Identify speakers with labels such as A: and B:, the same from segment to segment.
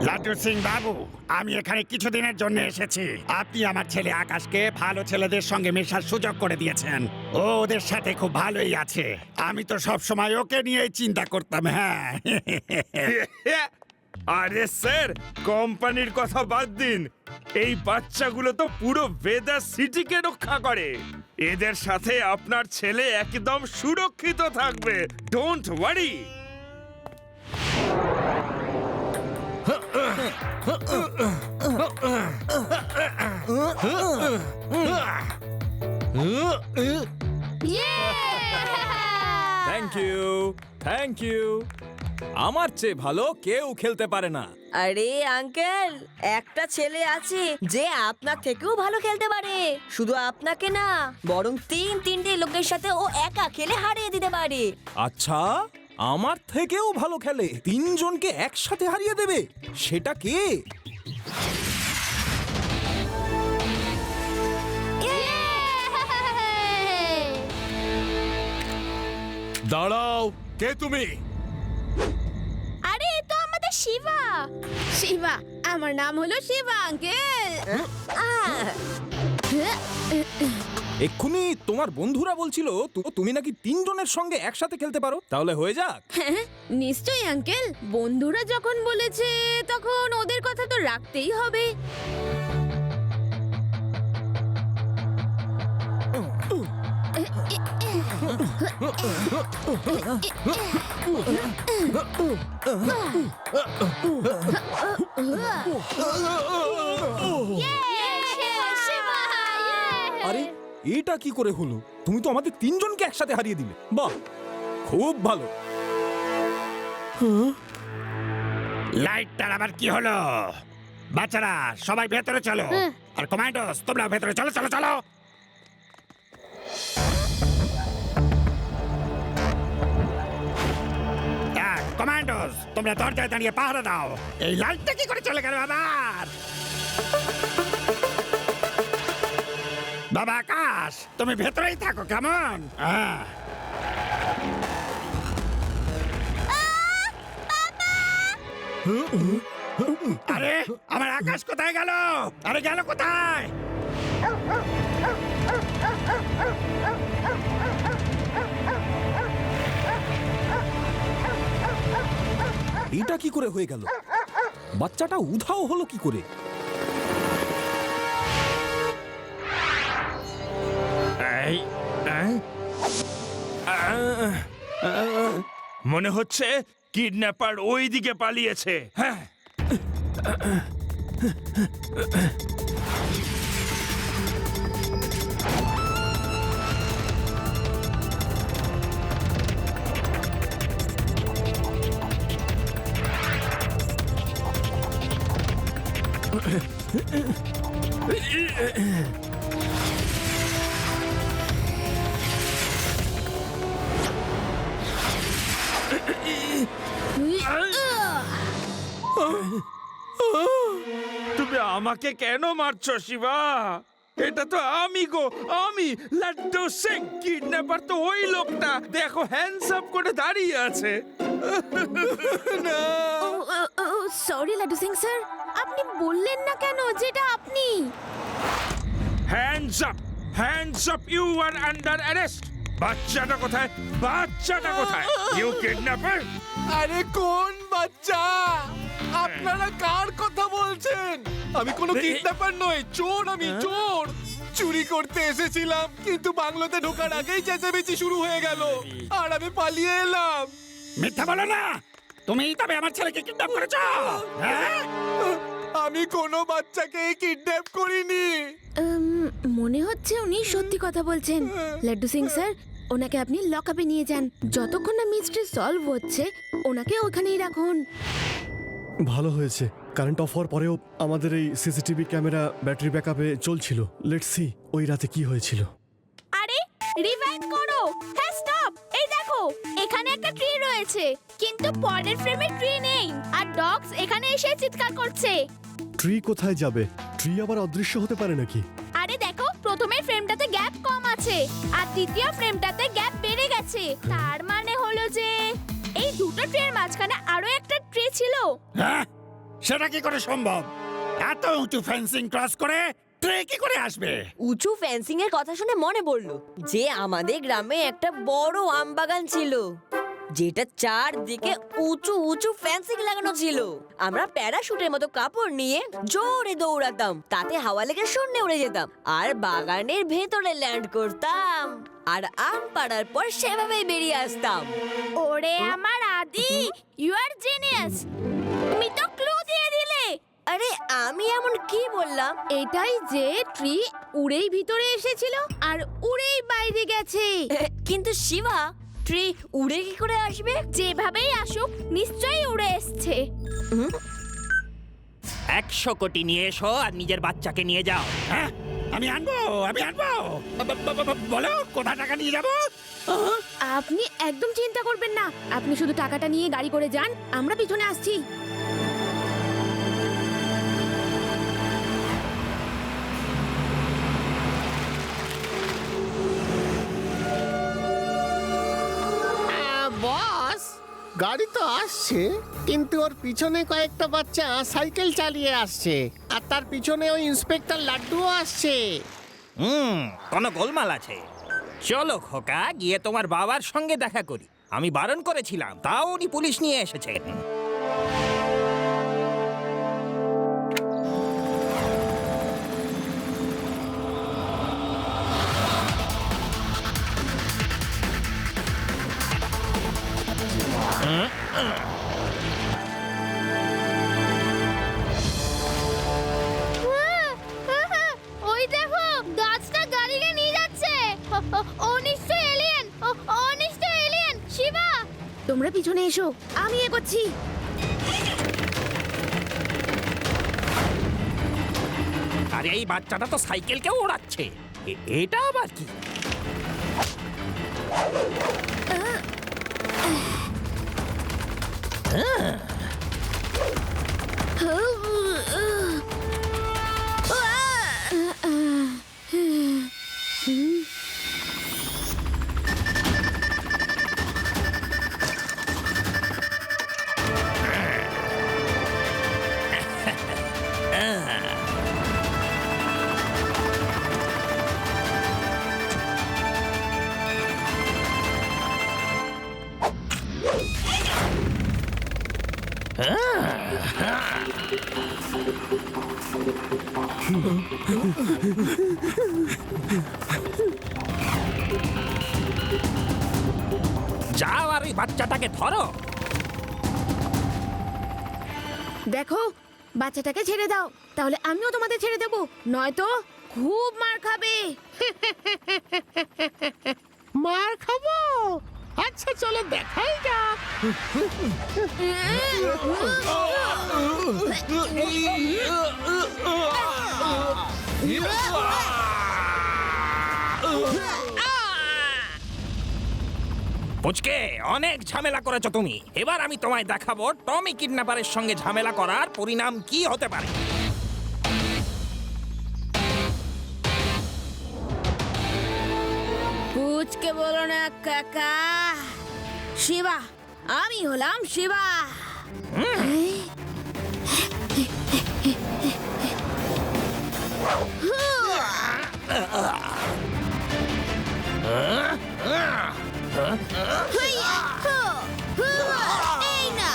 A: লাড্ডু সিং বাবু, আমি এখানে কিছুদিনের জন্য এসেছি। আপনি আমার ছেলে আকাশকে ভালো ছেলেদের সঙ্গে মেশার সুযোগ করে দিয়েছেন। ও ওদের সাথে খুব ভালোই আছে। আমি তো সব সময় ওকে নিয়েই চিন্তা করতাম। হ্যাঁ।
B: আরে স্যার, কোম্পানির কথা বাদ দিন, এই বাচ্চাগুলো তো পুরো ভেদাস সিটিকে রক্ষা করে। এদের সাথে আপনার ছেলে একদম সুরক্ষিত থাকবে, don't worry.
C: Thank you, thank you. আমার চেয়ে ভালো কেউ খেলতে পারে না।
D: আরে আঙ্কেল, একটা ছেলে আছে যে আপনার থেকেও ভালো খেলতে পারে। শুধু আপনাকে না, বরং তিনটে লোকের সাথে ও একা খেলে হারিয়ে দিতে পারে।
C: আচ্ছা, আমার থেকেও ভালো খেলে, তিনজনকে একসাথে হারিয়ে দেবে? সেটা কে?
E: দাঁড়াও, কে তুমি?
F: আরে এ তো আমাদের শিবা। শিবা, আমার নাম হলো শিবা আঙ্কেল।
C: এক্ষুনি তোমার বন্ধুরা বলছিল তুমি নাকি তিনজনের সঙ্গে একসাথে খেলতে পারো। তাহলে হয়ে যাক।
F: নিশ্চয়ই আঙ্কেল, বন্ধুরা যখন বলেছে তখন ওদের কথা তো রাখতেই হবে।
C: আরে এটা কি করে হলো? তুমি তো আমাদের তিনজনকে একসাথে হারিয়ে দিলে। বাহ, খুব ভালো।
A: লাইটটার আবার কি হলো? বাচ্চারা সবাই ভেতরে চলো। আর কমান্ডোস, তোমরা ভেতরে চলো চলো চলো। কমান্ডোস, তোমরা দরজায় দাঁড়িয়ে পাহারা দাও। এই লাইটটা কি করে চলে গেল আবার? বাবা আকাশ, তুমি ভেতরেই থাকো কেমন? আরে আমার আকাশ কোথায় গেল? আরে গেল কোথায়?
C: এটা কি করে হয়ে গেল? বাচ্চাটা উধাও হলো কি করে?
B: মনে হচ্ছে কিডন্যাপার ওই দিকে পালিয়েছে। হ্যাঁ, তুমি আমাকে কেন মারছো শিবা? এটা তো আমি গো, আমি লাড্ডু সিং। কিডন্যাপার তো ওই লোকটা, দেখো হ্যান্ডস আপ করে দাঁড়িয়ে আছে।
F: সরি লাড্ডু সিং স্যার, আপনি বললেন না কেন যেটা আপনি?
B: Hands up, hands up, you are under arrest. বাচ্চাটা কোথায়? বাচ্চাটা কোথায়? You kidnapper!
E: আরে কোন বাচ্চা? আপনারা কার কথা বলছেন? আমি কোনো কিডন্যাপার নই, চোর। আমি চোর। চুরি করতে এসেছিলাম, কিন্তু বাংলোতে ঢোকার আগেই চেঁচামেচি শুরু হয়ে গেল, আর আমি পালিয়ে এলাম।
A: মিথ্যা বলো না। তুমি তবে আমার ছেলেকে কিডন্যাপ করেছো? হ্যাঁ?
E: আমি কোনো বাচ্চাকে কিডন্যাপ করিনি।
F: মনে হচ্ছে উনি সত্যি কথা বলছেন। লাড্ডু সিং স্যার, ওনাকে আপনি লকআপে নিয়ে যান। যতক্ষণ না মিস্ট্রি সলভ হচ্ছে, ওনাকে ওখানেই রাখুন।
G: ভালো হয়েছে, কারেন্ট অফ হওয়ার পরেও আমাদের এই সিসিটিভি ক্যামেরা ব্যাটারি ব্যাকআপে চলছিল। লেটস সি ওই রাতে কি হয়েছিল।
F: আরে রিভাইন্ড করো। হ্যাঁ স্টপ, এই দেখো এখানে একটা ট্রি রয়েছে, কিন্তু পরের ফ্রেমে ট্রি নেই, আর ডগস এখানে এসে চিৎকার করছে।
G: ট্রি কোথায় যাবে? ট্রি আবার অদৃশ্য হতে পারে নাকি?
F: আরে দেখো, প্রথমের ফ্রেমটাতে গ্যাপ কম আছে আর দ্বিতীয় ফ্রেমটাতে গ্যাপ বেড়ে গেছে। তার মানে হলো যে এই দুটো ট্রের মাঝখানে আরো একটা ট্রে ছিল।
A: হ্যাঁ, সেটা কি করে সম্ভব? এত উঁচু ফেন্সিং ক্রস করে ট্রে কি করে আসবে?
D: উঁচু ফেন্সিং এর কথা শুনে মনে পড়লো যে আমাদের গ্রামে একটা বড় আম বাগান ছিল, যেটা চারদিকে উঁচু উঁচু ফেন্সিং লাগানো ছিল। আমরা প্যারাশুটের মতো কাপড় নিয়ে জোরে দৌড়াতাম, তাতে হাওয়া লেগে শূন্যে উড়ে যেতাম আর বাগানের ভেতরে ল্যান্ড করতাম, আর আম পাড়ার পর সেভাবেই বেরিয়ে আসতাম।
F: ওরে আমার আদি, ইউ আর জিনিয়াস। তুমি তো ক্লু দিয়ে দিলে।
D: আরে আমি এমন কি বললাম?
F: এটাই যে ট্রি উড়েই ভিতরে এসেছিল আর উড়েই বাইরে গেছে।
D: কিন্তু শিবা, ট্রি উড়ে কি করে আসবে?
F: যেভাবেই আসুক নিশ্চয়ই উড়ে এসছে।
H: 100 কোটি নিয়ে এসো আর নিজের বাচ্চাকে নিয়ে যাও।
A: হ্যাঁ, আমি আনবো। বলো, কোথা টাকা নিয়ে যাবো?
F: আপনি একদম চিন্তা করবেন না, আপনি শুধু টাকাটা নিয়ে গাড়ি করে যান, আমরা পিছনে আসছি।
I: বস, গাড়ি তো আসছে, কিন্তু ওর পিছনে কয়েকটা বাচ্চা সাইকেল চালিয়ে আসছে, আর তার পিছনে ওই ইন্সপেক্টর লাড্ডুও আসছে।
H: কোনো গোলমাল আছে। চলো খোকা, গিয়ে তোমার বাবার সঙ্গে দেখা করি। আমি বারণ করেছিলাম, তাও উনি পুলিশ নিয়ে এসেছেন।
F: ওই দেখো, গাছটা গাড়িকে নিয়ে যাচ্ছে। ও নিশ্চয়ই এলিয়েন। ও নিশ্চয়ই এলিয়েন। শিবা, তোমরা পিছনে এসো, আমি এগোচ্ছি।
H: আরে এই বাচ্চাটা তো সাইকেলকেও ওড়াচ্ছে। এটা আবার কি? যাও আর ওই বাচ্চাটাকে ধরো।
F: দেখো, বাচ্চাটাকে ছেড়ে দাও, তাহলে আমিও তোমাদের ছেড়ে দেবো, নয়তো খুব মার খাবে।
I: মার খাবো? আচ্ছা, চলো দেখাই যাক।
H: পুচকে, অনেক ঝামেলা করেছো তুমি। এবার আমি তোমায় দেখাবো টমি কিডন্যাপারের সঙ্গে ঝামেলা করার পরিণাম কি হতে পারে।
F: পুচকে বলো না কাকা। শিবা, আমি হলাম শিবা। এই না,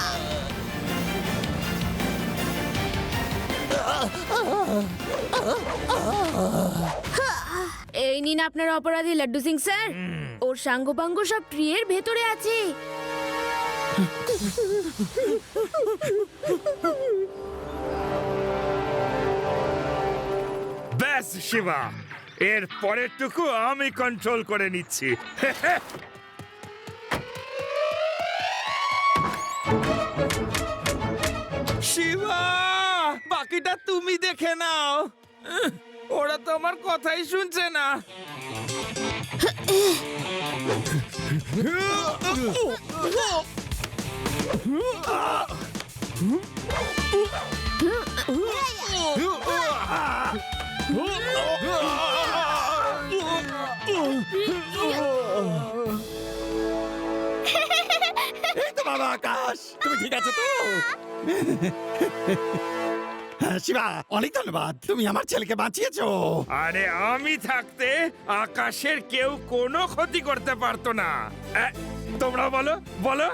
F: এই নিন আপনার অপরাধী লাড্ডু সিং স্যার। ওর সাঙ্গপাঙ্গ সব ট্রিয়ের ভেতরে আছে।
B: ব্যাস শিবা, এর পরেরটুকু আমি কন্ট্রোল করে নিচ্ছি।
C: শিবা, বাকিটা তুমি দেখে নাও। ওরা তো আমার কথাই শুনছে না।
A: বাবা আকাশ, তুমি ঠিক আছো তো? হ্যাঁ, শিবা, অনেক ধন্যবাদ, তুমি আমার ছেলেকে বাঁচিয়েছো।
B: আরে আমি থাকতে আকাশের কেউ কোনো ক্ষতি করতে পারতো না। তোমরা বলো বলো